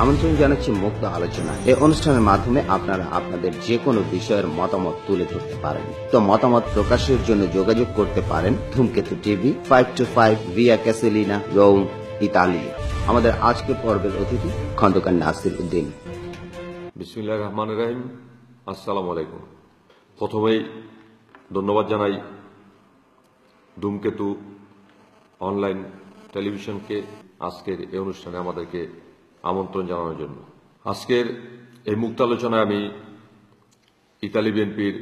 আমন্ত্রণ জানাচ্ছি মুক্ত আলোচনা। এই অনুষ্ঠানের মাধ্যমে আপনারা আপনাদের যে কোনো বিষয়ের মতামত তুলে ধরতে পারেন। তো মতামত প্রকাশের জন্য যোগাযোগ করতে পারেন ধূমকেতু টিভি 525 ভিয়া ক্যাসেলিনা, রোম, ইতালি। আমাদের আজকের পর্বের অতিথি খন্দকার নাসির উদ্দিন। বিসমিল্লাহির রহমানির রহিম। আসসালামু আলাইকুম। প্রথমেই ধন্যবাদ জানাই ধূমকেতু অনলাইন টেলিভিশনকে আজকের এই অনুষ্ঠানে আমাদেরকে আমন্ত্রণ জানানোর জন্য। আজকের এই মুক্ত আলোচনায় আমি ইতালি বিএনপির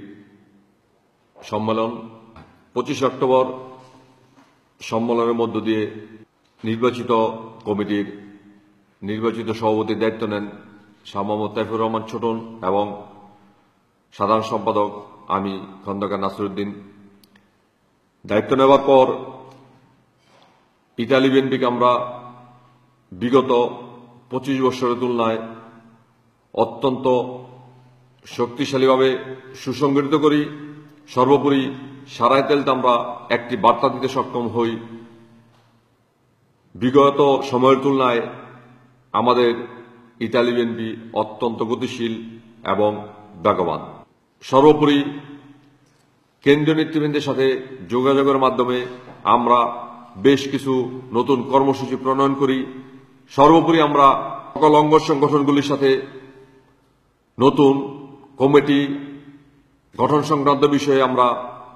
সম্মেলন 25 অক্টোবর সম্মেলনের মধ্য দিয়ে নির্বাচিত কমিটির নির্বাচিত সভাপতির দায়িত্ব নেন শাহ মোহাম্মদ তাইফুর রহমান ছোটন এবং সাধারণ সম্পাদক আমি খন্দকার নাসির উদ্দিন। দায়িত্ব নেওয়ার পর ইতালি বিএনপিকে আমরা বিগত 25 বছরের তুলনায় অত্যন্ত শক্তিশালীভাবে সুসংগঠিত করি। সর্বোপরি সারা ইতালিতে আমরা একটি বার্তা দিতে সক্ষম হই। বিগত সময়ের তুলনায় আমাদের ইতালি বিএনপি অত্যন্ত গতিশীল এবং বেগবান। সর্বোপরি কেন্দ্রীয় নেতৃবৃন্দের সাথে যোগাযোগের মাধ্যমে আমরা বেশ কিছু নতুন কর্মসূচি প্রণয়ন করি। সর্বোপরি আমরা সকল অঙ্গ সংগঠনগুলির সাথে নতুন কমিটি গঠন সংক্রান্ত বিষয়ে আমরা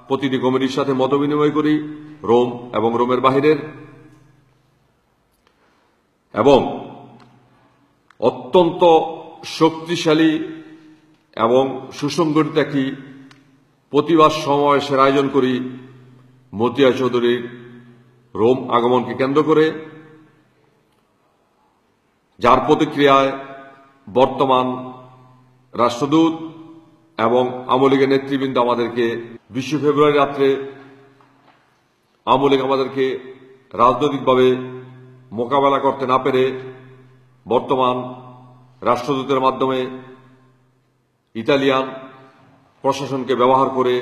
প্রতিটি কমিটির সাথে মতবিনিময় করি, রোম এবং রোমের বাহিরের, এবং অত্যন্ত শক্তিশালী এবং সুসংগঠিত একটি প্রতিবাদ সমাবেশের আয়োজন করি মতিয়া চৌধুরীর রোম আগমনকে কেন্দ্র করে, যার প্রতিক্রিয়ায় বর্তমান রাষ্ট্রদূত এবং আওয়ামী লীগের নেতৃবৃন্দ আমাদেরকে 20 ফেব্রুয়ারি রাত্রে আওয়ামী লীগ আমাদেরকে রাজনৈতিকভাবে মোকাবেলা করতে না পেরে বর্তমান রাষ্ট্রদূতের মাধ্যমে ইতালিয়ান প্রশাসনকে ব্যবহার করে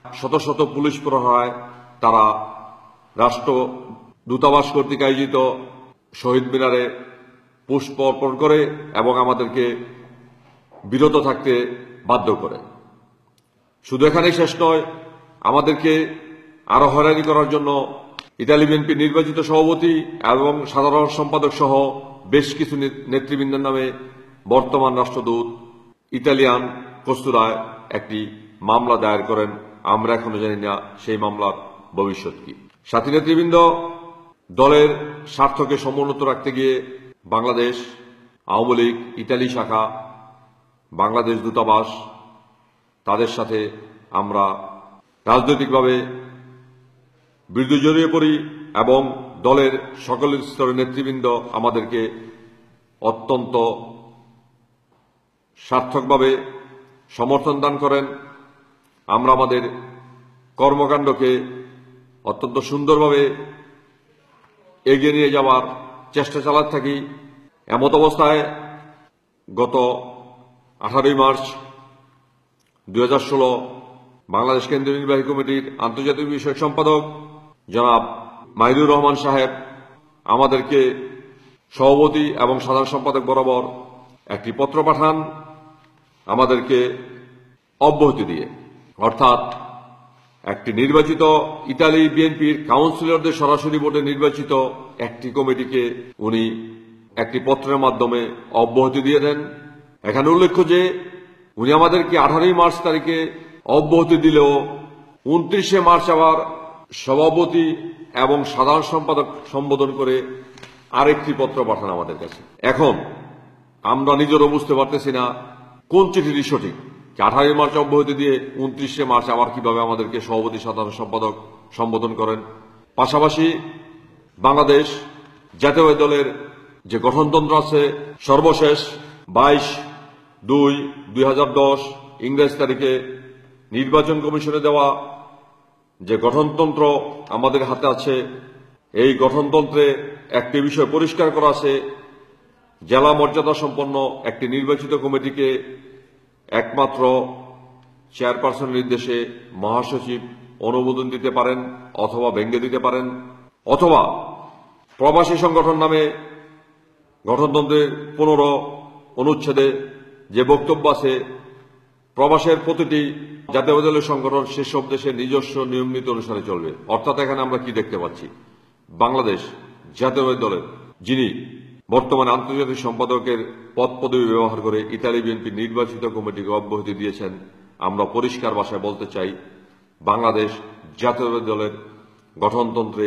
শত শত পুলিশ প্রহরায় তারা রাষ্ট্র দূতাবাস কর্তৃক আয়োজিত শহীদ মিনারে পুষ্প অর্পণ করে এবং আমাদেরকে বিরত থাকতে বাধ্য করে। শুধু এখানেই শেষ নয়, আমাদেরকে আরো হয়রানি করার জন্য ইতালি বিএনপি নির্বাচিত সভাপতি এবং সাধারণ সম্পাদক সহ বেশ কিছু নেতৃবৃন্দের নামে বর্তমান রাষ্ট্রদূত ইতালিয়ান কস্তুরায় একটি মামলা দায়ের করেন। আমরা এখনো জানি না সেই মামলার ভবিষ্যৎ কি। সাথী নেতৃবৃন্দ দলের স্বার্থকে সমুন্নত রাখতে গিয়ে বাংলাদেশ আওয়ামী লীগ ইতালি শাখা, বাংলাদেশ দূতাবাস, তাদের সাথে আমরা রাজনৈতিকভাবে বিরোধী জড়িয়ে পড়ি এবং দলের সকল স্তরের নেতৃবৃন্দ আমাদেরকে অত্যন্ত সার্থকভাবে সমর্থন দান করেন। আমরা আমাদের কর্মকাণ্ডকে অত্যন্ত সুন্দরভাবে এগিয়ে নিয়ে যাওয়ার চেষ্টা চালাতে থাকি। এমত অবস্থায় গত 18 মার্চ 2016 বাংলাদেশ কেন্দ্রীয় নির্বাহী কমিটির আন্তর্জাতিক বিষয়ক সম্পাদক জনাব মাহিদুর রহমান সাহেব আমাদেরকে সভাপতি এবং সাধারণ সম্পাদক বরাবর একটি পত্র পাঠান আমাদেরকে অব্যাহতি দিয়ে, অর্থাৎ একটি নির্বাচিত ইতালি বিএনপির কাউন্সিলরদের সরাসরি ভোটে নির্বাচিত একটি কমিটিকে উনি একটি পত্রের মাধ্যমে অব্যাহতি দিয়ে দেন। এখানে উল্লেখ্য যে উনি আমাদেরকে 18 মার্চ তারিখে অব্যাহতি দিলেও 29 মার্চ আবার সভাপতি এবং সাধারণ সম্পাদক সম্বোধন করে আরেকটি পত্র পাঠান আমাদের কাছে। এখন আমরা নিজেরও বুঝতে পারতেছি না কোন চিঠিটি সঠিক। 18 মার্চ অব্যাহতি দিয়ে 29 মার্চ আবার কিভাবে আমাদেরকে সভাপতি সাধারণ সম্পাদক সম্বোধন করেন। পাশাপাশি বাংলাদেশ জাতীয় দলের যে গঠনতন্ত্র আছে সর্বশেষ 22/2/2010 ইংরেজি তারিখে নির্বাচন কমিশনে দেওয়া যে গঠনতন্ত্র আমাদের হাতে আছে, এই গঠনতন্ত্রে একটি বিষয় পরিষ্কার করা আছে, জেলা মর্যাদা সম্পন্ন একটি নির্বাচিত কমিটিকে একমাত্র চেয়ারপারসনের নির্দেশে মহাসচিব অনুমোদন দিতে পারেন অথবা ভেঙে দিতে পারেন, অথবা প্রবাসী সংগঠন নামে গঠনতন্ত্রের 15 অনুচ্ছেদে যে বক্তব্য আছে, প্রবাসের প্রতিটি জাতীয়তাবাদী দলের সংগঠন সেসব দেশের নিজস্ব নিয়ম নীতি অনুসারে চলবে। অর্থাৎ এখানে আমরা কি দেখতে পাচ্ছি, বাংলাদেশ জাতীয়তাবাদী দলের যিনি বর্তমানে আন্তর্জাতিক সম্পাদকের পদ পদবি ব্যবহার করে ইতালি বিএনপি নির্বাচিত কমিটিকে অব্যাহতি দিয়েছেন। আমরা পরিষ্কার ভাষায় বলতে চাই, বাংলাদেশ জাতীয়তাবাদী দলের গঠনতন্ত্রে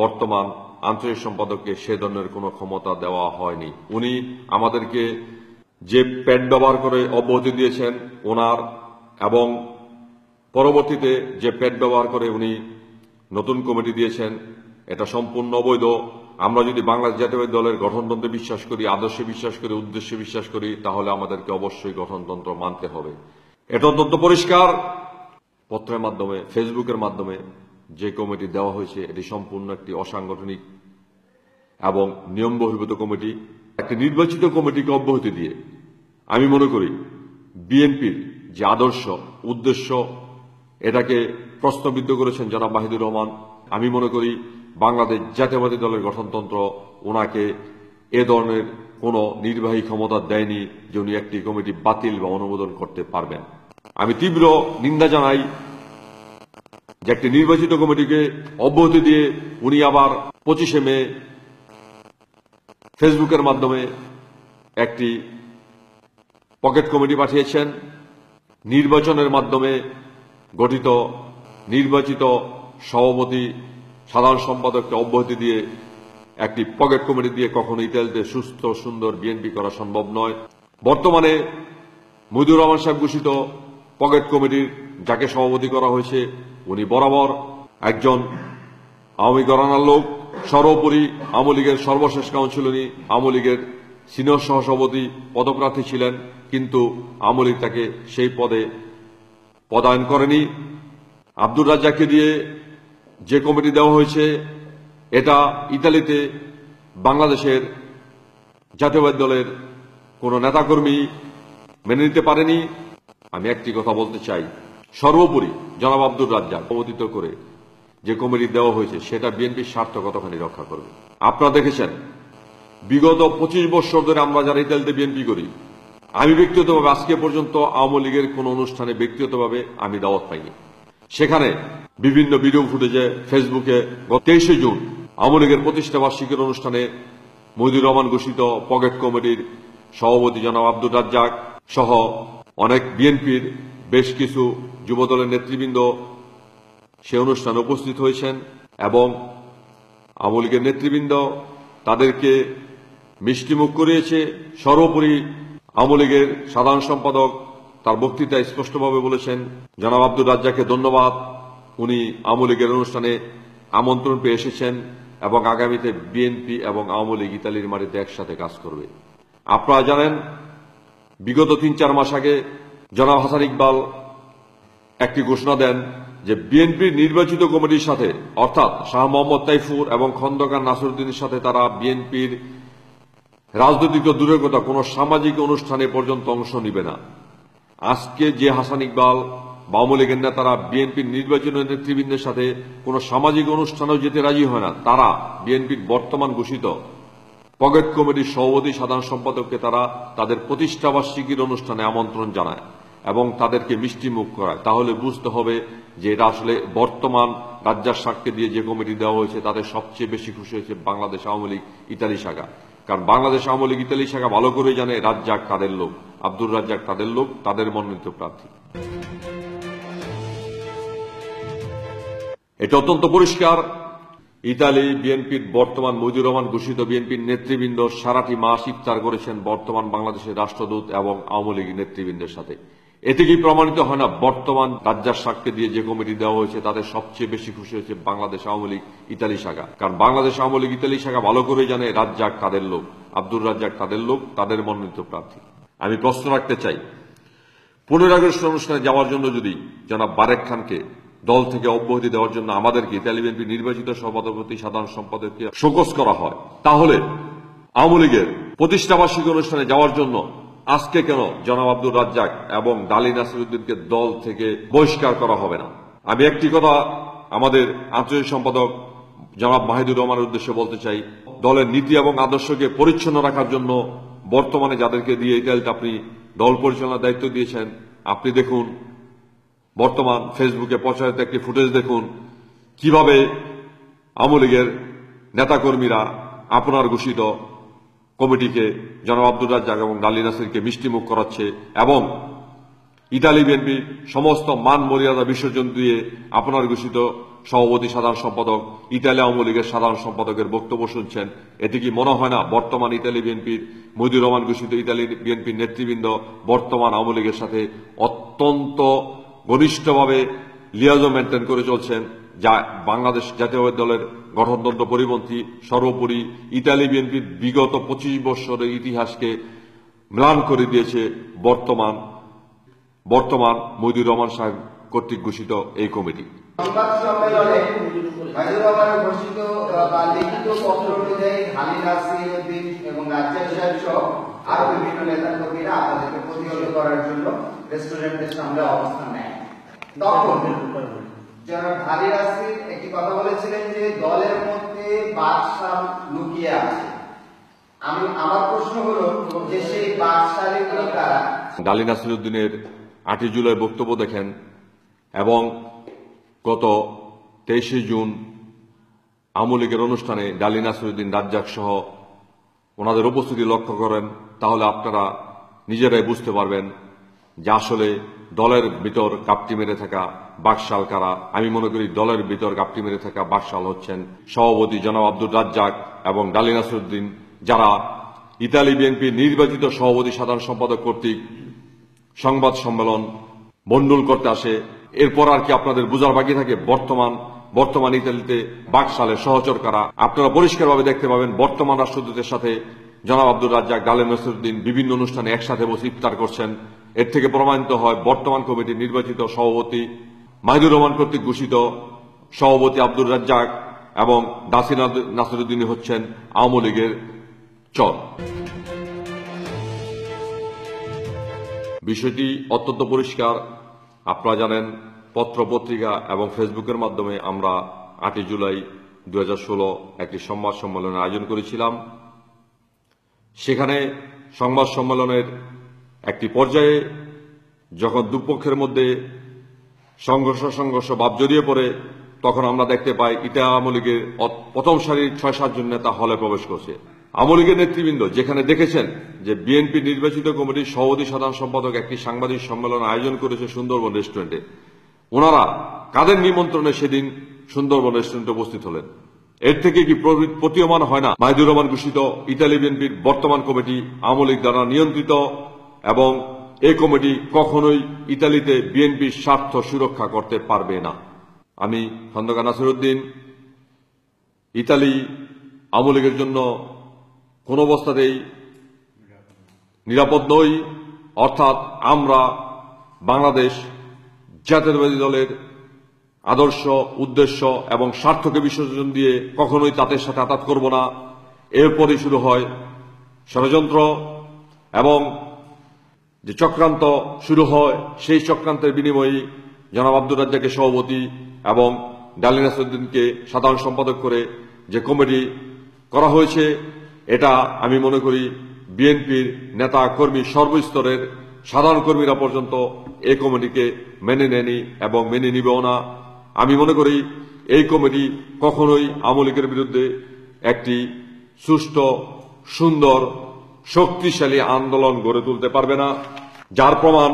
বর্তমান আন্তর্জাতিক সম্পাদককে সে ধরনের কোনো ক্ষমতা দেওয়া হয়নি। উনি আমাদেরকে যে প্যাড ব্যবহার করে অব্যাহতি দিয়েছেন ওনার, এবং পরবর্তীতে যে প্যাড ব্যবহার করে উনি নতুন কমিটি দিয়েছেন, এটা সম্পূর্ণ অবৈধ। আমরা যদি বাংলাদেশ জাতীয়তাবাদী দলের গঠনতন্ত্রে বিশ্বাস করি, আদর্শে বিশ্বাস করি, উদ্দেশ্যে বিশ্বাস করি, তাহলে আমাদেরকে অবশ্যই গঠনতন্ত্র মানতে হবে। এটা অত্যন্ত পরিষ্কার। পত্রের মাধ্যমে, ফেসবুকের মাধ্যমে যে কমিটি দেওয়া হয়েছে এটি সম্পূর্ণ একটি অসাংগঠনিক এবং নিয়ম বহির্ভূত কমিটি। একটি নির্বাচিত কমিটিকে অব্যাহতি দিয়ে আমি মনে করি বিএনপির যে আদর্শ, উদ্দেশ্য, এটাকে প্রশ্নবিদ্ধ করেছেন জনাব মাহিদুর রহমান। আমি মনে করি বাংলাদেশ জাতীয়তাবাদী দলের গঠনতন্ত্র ওনাকে এ ধরনের কোন নির্বাহী ক্ষমতা দেয়নি যে উনি একটি কমিটি বাতিল বা অনুমোদন করতে পারবেন। আমি তীব্র নিন্দা জানাই যে একটি নির্বাচিত কমিটিকে অব্যাহতি দিয়ে উনি আবার 25শে মে ফেসবুকের মাধ্যমে একটি পকেট কমিটি পাঠিয়েছেন। নির্বাচনের মাধ্যমে গঠিত নির্বাচিত সভাপতি, সাধারণ সম্পাদককে অব্যাহতি দিয়ে একটি পকেট কমিটি দিয়ে কখনো ইতালিতে সুস্থ সুন্দর বিএনপি করা সম্ভব নয়। বর্তমানে মহিদুর রহমান সাহেব ঘোষিত পকেট কমিটির যাকে সভাপতি করা হয়েছে উনি বরাবর একজন আওয়ামী ঘরানার লোক। সর্বোপরি আওয়ামী লীগের সর্বশেষ কাউন্সিল উনি আওয়ামী লীগের সিনিয়র সহসভাপতি পদপ্রার্থী ছিলেন, কিন্তু আওয়ামী লীগ তাকে সেই পদে পদায়ন করেনি। আব্দুর রাজ্জাককে দিয়ে যে কমিটি দেওয়া হয়েছে এটা ইতালিতে বাংলাদেশের জাতীয়তাবাদী দলের কোন নেতাকর্মী মেনে নিতে পারেনি। আমি একটি কথা বলতে চাই, সর্বোপরি জনাব আব্দুর রাজ্জাক সভাপতিত্ব করে যে কমিটি দেওয়া হয়েছে সেটা বিএনপির স্বার্থ কতখানি রক্ষা করবে। আপনারা দেখেছেন বিগত 25 বছর ধরে আমরা যারা ইতালিতে বিএনপি করি, আমি ব্যক্তিগতভাবে আজকে পর্যন্ত আওয়ামী লীগের কোন অনুষ্ঠানে ব্যক্তিগতভাবে আমি দাওয়াত পাইনি। সেখানে বিভিন্ন ভিডিও ফুটেজে ফেসবুকে গত 23শে জুন আওয়ামী লীগের প্রতিষ্ঠা বার্ষিকীর অনুষ্ঠানে মহিদুর রহমান ঘোষিত পকেট কমিটির সভাপতি জনাব আব্দুর রাজ্জাক সহ অনেক বিএনপির বেশ কিছু যুবদলের নেতৃবৃন্দ সে অনুষ্ঠানে উপস্থিত হয়েছেন এবং আওয়ামী লীগের নেতৃবৃন্দ তাদেরকে মিষ্টিমুখ করিয়েছে। সর্বোপরি আওয়ামী লীগের সাধারণ সম্পাদক তার বক্তৃতায় স্পষ্টভাবে বলেছেন জনাব আব্দুর রাজ্জাককে ধন্যবাদ, উনি আওয়ামী লীগের অনুষ্ঠানে আমন্ত্রণ পেয়ে এসেছেন এবং আগামীতে বিএনপি এবং আওয়ামী লীগ ইতালির মাটিতে একসাথে কাজ করবে। আপনারা জানেন বিগত 3-4 মাস আগে জনাব হাসান ইকবাল একটি ঘোষণা দেন যে বিএনপির নির্বাচিত কমিটির সাথে অর্থাৎ শাহ মোহাম্মদ তাইফুর এবং খন্দকার নাসিরউদ্দিনের সাথে তারা বিএনপির রাজনৈতিক দূরের কথা কোন সামাজিক অনুষ্ঠানে পর্যন্ত অংশ নিবে না। আজকে যে হাসান ইকবাল বা আওয়ামী লীগের নেতারা বিএনপির নির্বাচনী নেতৃবৃন্দের সাথে কোন সামাজিক অনুষ্ঠানেও যেতে রাজি হয় না, তারা বিএনপির বর্তমান ঘোষিত পকেট কমিটির সভাপতি সাধারণ সম্পাদককে তারা তাদের প্রতিষ্ঠাবার্ষিকীর অনুষ্ঠানে আমন্ত্রণ জানায় এবং তাদেরকে মিষ্টিমুখ করায়। তাহলে বুঝতে হবে যে এটা আসলে বর্তমান রাজ্জাককে দিয়ে যে কমিটি দেওয়া হয়েছে তাদের সবচেয়ে বেশি খুশি হয়েছে বাংলাদেশ আওয়ামী লীগ ইতালি শাখা। কারণ বাংলাদেশ আওয়ামী লীগ ইতালি শাখা ভালো করেই জানে রাজ্জাক তাদের লোক, আব্দুর রাজ্জাক তাদের লোক, তাদের মনোনীত প্রার্থী। এটা অত্যন্ত পরিষ্কার। ইতালি বিএনপির বর্তমান মহিদুর রহমান ঘোষিত বিএনপির নেতৃবৃন্দ সারাটি মাস ইফতার করেছেন বর্তমান বাংলাদেশের রাষ্ট্রদূত এবং আওয়ামী লীগ নেতৃবৃন্দের সাথে। এতে কি প্রমাণিত হয় না বর্তমান রাজ্জাককে দিয়ে যে কমিটি দেওয়া হয়েছে তাদের সবচেয়ে বেশি খুশি হয়েছে বাংলাদেশ আওয়ামী লীগ ইতালি শাখা। কারণ বাংলাদেশ আওয়ামী লীগ ইতালি শাখা ভালো করেই জানে রাজ্জাক তাদের লোক, আব্দুর রাজ্জাক তাদের লোক, তাদের মনোনীত প্রার্থী। আমি প্রশ্ন রাখতে চাই, 15 আগস্ট অনুষ্ঠানে যাওয়ার জন্য যদি জনাব বারেক খানকে দল থেকে অব্যাহতি দেওয়ার জন্য আমাদেরকে ইতালি বিএনপি নির্বাচিত সভাপতি সাধারণ সম্পাদককে শোকজ করা হয়, তাহলে আওয়ামী লীগের প্রতিষ্ঠাবার্ষিকী অনুষ্ঠানে যাওয়ার জন্য আজকে কেন জনাব আব্দুর রাজ্জাক এবং ডালি নাসিরউদ্দিনকে দল থেকে বহিষ্কার করা হবে না? আমি একটি কথা আমাদের আন্তর্জাতিক সম্পাদক জনাব মাহিদুর রহমানের উদ্দেশ্যে বলতে চাই, দলের নীতি এবং আদর্শকে পরিচ্ছন্ন রাখার জন্য বর্তমানে যাদেরকে দিয়ে ইতালিতে আপনি দল পরিচালনার দায়িত্ব দিয়েছেন, আপনি দেখুন বর্তমান ফেসবুকে প্রচারিত একটি ফুটেজ দেখুন কিভাবে আওয়ামী লীগের নেতাকর্মীরা আপনার ঘোষিত কমিটিকে জনাব আব্দুর রাজ্জাক এবং ডালি নাসিরকে মিষ্টিমুখ করাচ্ছে এবং ইতালি বিএনপি সমস্ত মান মর্যাদা বিসর্জন দিয়ে আপনার ঘোষিত সভাপতি সাধারণ সম্পাদক ইতালি আওয়ামী লীগের সাধারণ সম্পাদকের বক্তব্য শুনছেন। এতে কি মনে হয় না বর্তমান ইতালি বিএনপির মইদুর রহমান ঘোষিত ইতালি বিএনপির নেতৃবৃন্দ বর্তমান আওয়ামী লীগের সাথে অত্যন্ত ঘনিষ্ঠভাবে লিয়াজো মেনটেন করে চলছেন, যা বাংলাদেশ জাতীয়তাবাদী দলের গঠনতন্ত্র পরিপন্থী, সর্বোপরি ইতালি বিএনপির বিগত 25 বছরের ইতিহাসকে ম্লান করে দিয়েছে বর্তমান মইদুর রহমান সাহেব কর্তৃক ঘোষিত এই কমিটি। সংবাদ সম্মেলনে মাইদুর রহমানের ঘোষিত বা লিখিত পত্র অনুযায়ী ঢালি নাসির উদ্দিন এবং রাজ্জাক সাহেব সহ আরো বিভিন্ন নেতা কর্মীরা আপনাদেরকে প্রতিহত করার জন্য রেস্টুরেন্টের সামনে অবস্থান নেয়। তখন জনাব ঢালি নাসির একটি কথা বলেছিলেন যে দলের মধ্যে বাদশাহ লুকিয়ে আছে। আমার প্রশ্ন হলো যে সেই বাদশাহীগুলো কারা? ডালি নাসির উদ্দিনের 8 জুলাই বক্তব্য দেখেন এবং গত 23 জুন আওয়ামী লীগের অনুষ্ঠানে ডালি নাসিরউদ্দিন রাজ্জাক সহ ওনাদের উপস্থিতি লক্ষ্য করেন, তাহলে আপনারা নিজেরাই বুঝতে পারবেন যে আসলে দলের ভিতর কাপটি মেরে থাকা বাকশাল কারা। আমি মনে করি দলের ভিতর কাপটি মেরে থাকা বাকশাল হচ্ছেন সভাপতি জনাব আব্দুর রাজ্জাক এবং ডালি নাসিরউদ্দিন, যারা ইতালি বিএনপির নির্বাচিত সভাপতি সাধারণ সম্পাদক কর্তৃক সংবাদ সম্মেলন মন্ডল করতে আসে। এরপর আর কি আপনাদের বুঝার বাকি থাকে বর্তমান ইতালিতে বাকশালের সহচর কারা। আপনারা পরিষ্কারভাবে দেখতে পাবেন বর্তমান রাষ্ট্রদূতের সাথে জনাব আব্দুর রাজ্জাক, ডালি নাসিরউদ্দিন বিভিন্ন অনুষ্ঠানে একসাথে বসে ইফতার করছেন। এর থেকে প্রমাণিত হয় বর্তমান কমিটির নির্বাচিত সভাপতি মাহিদুর রহমান কর্তৃক ঘোষিত সভাপতি আব্দুর রাজ্জাক এবং ডালি নাসিরউদ্দিন হচ্ছেন আওয়ামী লীগের চর। বিষয়টি অত্যন্ত পরিষ্কার। আপনারা জানেন পত্র পত্রিকা এবং ফেসবুকের মাধ্যমে আমরা 8 জুলাই 2016 একটি সংবাদ সম্মেলনের আয়োজন করেছিলাম। সেখানে সংবাদ সম্মেলনের একটি পর্যায়ে যখন দুপক্ষের মধ্যে সংঘর্ষ ভাব জড়িয়ে পড়ে, তখন আমরা দেখতে পাই ইটা আওয়ামী লীগের প্রথম সারির 6-7 জন নেতা হলে প্রবেশ করছে। আওয়ামী লীগের নেতৃবৃন্দ যেখানে দেখেছেন যে বিএনপি নির্বাচিত কমিটির সভাপতি সাধারণ সম্পাদক একটি সাংবাদিক সম্মেলন আয়োজন করেছে সুন্দরবন রেস্টুরেন্টে, ওনারা কাদের নিমন্ত্রণে সেদিন সুন্দরবন রেস্টুরেন্টে উপস্থিত হলেন? এর থেকে কি প্রতীয়মান হয় না মাহিদুর রহমান ঘোষিত ইতালি বিএনপির বর্তমান কমিটি আওয়ামী লীগ দ্বারা নিয়ন্ত্রিত এবং এই কমিটি কখনোই ইতালিতে বিএনপির স্বার্থ সুরক্ষা করতে পারবে না? আমি খন্দকার নাসিরউদ্দিন ইতালি আওয়ামী লীগের জন্য কোন অবস্থাতেই নিরাপদ নই। অর্থাৎ আমরা বাংলাদেশ জাতীয়তাবাদী দলের আদর্শ, উদ্দেশ্য এবং স্বার্থকে বিসর্জন দিয়ে কখনোই তাদের সাথে আঘাত করব না। এরপরই শুরু হয় ষড়যন্ত্র এবং যে চক্রান্ত শুরু হয়, সেই চক্রান্তের বিনিময়ে জনাব আব্দুর রাজ্জাককে সভাপতি এবং ডালি নাসিরউদ্দিনকে সাধারণ সম্পাদক করে যে কমিটি করা হয়েছে, এটা আমি মনে করি বিএনপির নেতা কর্মী সর্বস্তরের সাধারণ কর্মীরা পর্যন্ত এই কমিটিকে মেনে নেয়নি এবং মেনে নিবেও না। আমি মনে করি এই কমিটি কখনোই আওয়ামী লীগের বিরুদ্ধে একটি সুষ্ঠু, সুন্দর, শক্তিশালী আন্দোলন গড়ে তুলতে পারবে না। যার প্রমাণ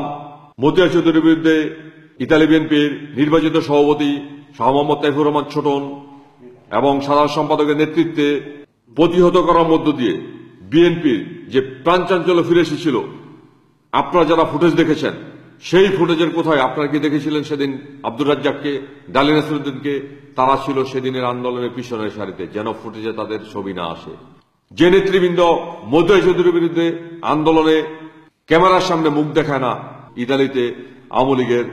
মতিয়া চৌধুরীর বিরুদ্ধে ইতালি বিএনপির নির্বাচিত সভাপতি শাহ মোহাম্মদ তাইফুর রহমান ছোটন এবং সাধারণ সম্পাদকের নেতৃত্বে প্রতিহত করার মধ্য দিয়ে বিএনপির যে প্রাণচাঞ্চল্য ফিরে এসেছিল। আপনারা যারা ফুটেজ দেখেছেন, সেই ফুটেজের কোথায় আপনারা কি দেখেছিলেন সেদিন আব্দুর রাজ্জাককে, ডালি নাসিরউদ্দিনকে? তারা ছিল সেদিনের আন্দোলনের পিছনের সারিতে, যেন ফুটেজে তাদের ছবি না আসে। যে নেতৃবৃন্দ মতিয়া চৌধুরীর বিরুদ্ধে আন্দোলনে ক্যামেরার সামনে মুখ দেখায় না, ইতালিতে আওয়ামী লীগের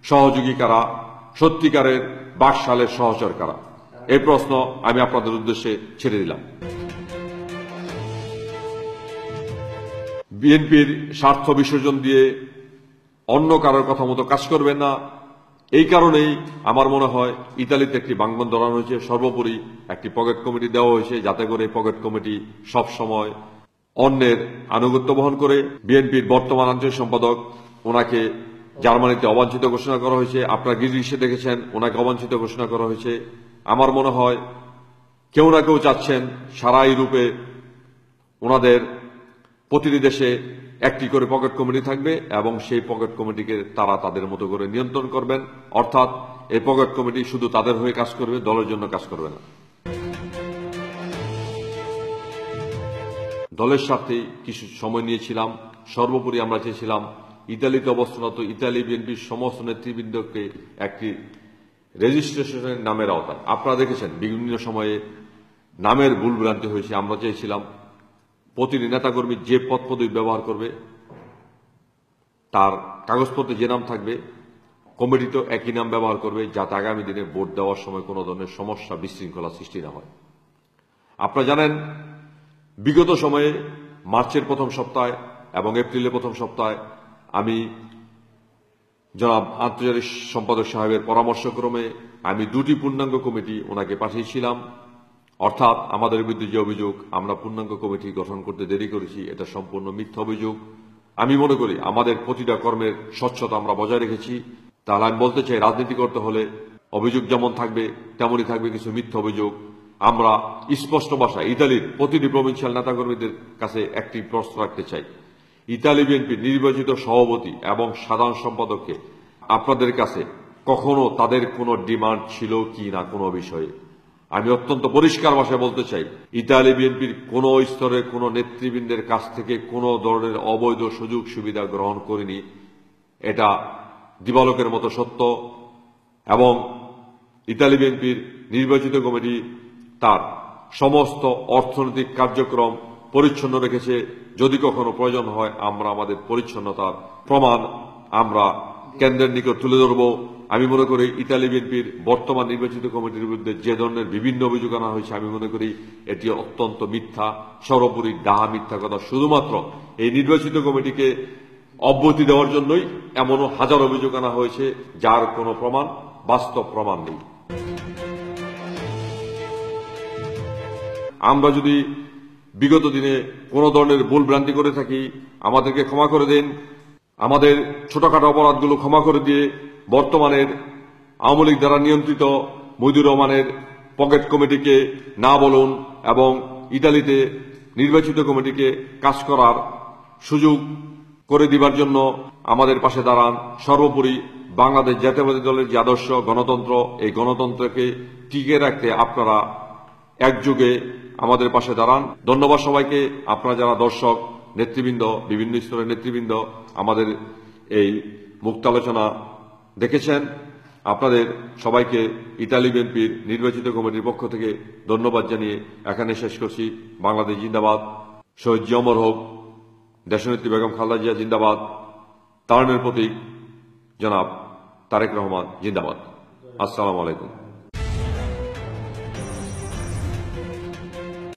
সহযোগী কারা, সত্যিকারের বাকশালের সহচর কারা? এই প্রশ্ন আমি আপনাদের উদ্দেশ্যে ছেড়ে দিলাম। বিএনপির স্বার্থ বিসর্জন দিয়ে অন্য কারোর কথা মতো কাজ করবেন না। এই কারণেই আমার মনে হয় ইতালিতে একটি বাঙ্গন ধরানো হয়েছে, সর্বোপরি একটি পকেট কমিটি দেওয়া হয়েছে, যাতে করে পকেট কমিটি সব সময় অন্যের আনুগত্য বহন করে। বিএনপির বর্তমান আঞ্চলিক সম্পাদক, ওনাকে জার্মানিতে অবাঞ্ছিত ঘোষণা করা হয়েছে, আপনারা গ্রিসে দেখেছেন ওনাকে অবাঞ্ছিত ঘোষণা করা হয়েছে। আমার মনে হয় কেউ না কেউ চাচ্ছেন সারা ইউরোপে ওনাদের প্রতিটি দেশে একটি করে পকেট কমিটি থাকবে এবং সেই পকেট কমিটিকে তারা তাদের মতো করে নিয়ন্ত্রণ করবেন, অর্থাৎ এই পকেট কমিটি শুধু তাদের হয়ে কাজ করবে, দলের জন্য কাজ করবে না। দলের সাথে কিছু সময় নিয়েছিলাম। সর্বোপরি আমরা চেয়েছিলাম ইতালিতে অবস্থানরত ইতালি বিএনপির সমস্ত নেতৃবৃন্দকে একটি রেজিস্ট্রেশনের নামের আওতায়, আপনারা দেখেছেন বিভিন্ন সময়ে নামের ভুলভ্রান্তি হয়েছে। আমরা চেয়েছিলাম প্রতিটি নেতাকর্মী যে পদ পদবি ব্যবহার করবে তার কাগজপত্রে যে নাম থাকবে কমিটিতেও একই নাম ব্যবহার করবে, যাতে আগামী দিনে ভোট দেওয়ার সময় কোনো ধরনের সমস্যা বিশৃঙ্খলা সৃষ্টি না হয়। আপনারা জানেন বিগত সময়ে মার্চের প্রথম সপ্তাহে এবং এপ্রিলের প্রথম সপ্তাহে আমি জনাব আন্তর্জাতিক সম্পাদক সাহেবের পরামর্শক্রমে আমি দুটি পূর্ণাঙ্গ কমিটি ওনাকে পাঠিয়েছিলাম। অর্থাৎ আমাদের বিরুদ্ধে যে অভিযোগ আমরা পূর্ণাঙ্গ কমিটি গঠন করতে দেরি করেছি, এটা সম্পূর্ণ মিথ্যা অভিযোগ। আমি মনে করি আমাদের প্রতিটা কর্মের স্বচ্ছতা আমরা বজায় রেখেছি। তাহলে আমি বলতে চাই, রাজনীতি করতে হলে অভিযোগ যেমন থাকবে তেমনই থাকবে কিছু মিথ্যা অভিযোগ। আমরা স্পষ্ট ভাষায় ইতালির প্রতিটি প্রভিন্সিয়াল নেতাকর্মীদের কাছে একটি প্রশ্ন রাখতে চাই। ইতালি বিএনপির নির্বাচিত সভাপতি এবং সাধারণ সম্পাদককে আপনাদের কাছে কখনো তাদের কোনো ডিমান্ড ছিল কি না কোনো বিষয়ে? আমি অত্যন্ত পরিষ্কার ভাষায় বলতে চাই, ইতালি বিএনপির কোন স্তরের কোন নেতৃবৃন্দের কাছ থেকে কোন ধরনের অবৈধ সুযোগ সুবিধা গ্রহণ করিনি। এটা দিবালোকের মতো সত্য। এবং ইতালি বিএনপির নির্বাচিত কমিটি তার সমস্ত অর্থনৈতিক কার্যক্রম পরিচ্ছন্ন রেখেছে। যদি কখনো প্রয়োজন হয় আমরা আমাদের পরিচ্ছন্নতার প্রমাণ আমরা কেন্দ্রের নিকট তুলে ধরব। আমি মনে করি ইতালি বিএনপির বর্তমান নির্বাচিত কমিটির বিরুদ্ধে যে ধরনের বিভিন্ন অভিযোগ আনা হয়েছে, আমি মনে করি এটি অত্যন্ত মিথ্যা, সর্বোপরি ডাহা মিথ্যা কথা। শুধুমাত্র এই নির্বাচিত কমিটিকে অব্যাহতি দেওয়ার জন্যই এমনও হাজার অভিযোগ আনা হয়েছে যার কোনো প্রমাণ, বাস্তব প্রমাণ নেই। আমরা যদি বিগত দিনে কোনো ধরনের ভুল ভ্রান্তি করে থাকি আমাদেরকে ক্ষমা করে দিন। আমাদের ছোটখাটো অপরাধগুলো ক্ষমা করে দিয়ে বর্তমানের আওয়ামী লীগ দ্বারা নিয়ন্ত্রিত মইদুর রহমানের পকেট কমিটিকে না বলুন এবং ইতালিতে নির্বাচিত কমিটিকে কাজ করার সুযোগ করে দিবার জন্য আমাদের পাশে দাঁড়ান। সর্বোপরি বাংলাদেশ জাতীয়তাবাদী দলের যে আদর্শ গণতন্ত্র, এই গণতন্ত্রকে টিকে রাখতে আপনারা একযোগে আমাদের পাশে দাঁড়ান। ধন্যবাদ সবাইকে। আপনারা যারা দর্শক, নেতৃবৃন্দ, বিভিন্ন স্তরের নেতৃবৃন্দ আমাদের এই মুক্ত আলোচনা দেখেছেন, আপনাদের সবাইকে ইতালি বিএনপির নির্বাচিত কমিটির পক্ষ থেকে ধন্যবাদ জানিয়ে এখানে শেষ করছি। বাংলাদেশ জিন্দাবাদ, শহীদ জিয়া অমর হোক, দেশনেত্রী বেগম খালেদা জিয়া জিন্দাবাদ, তারুণ্যের প্রতীক জনাব তারেক রহমান জিন্দাবাদ। আসসালামু আলাইকুম।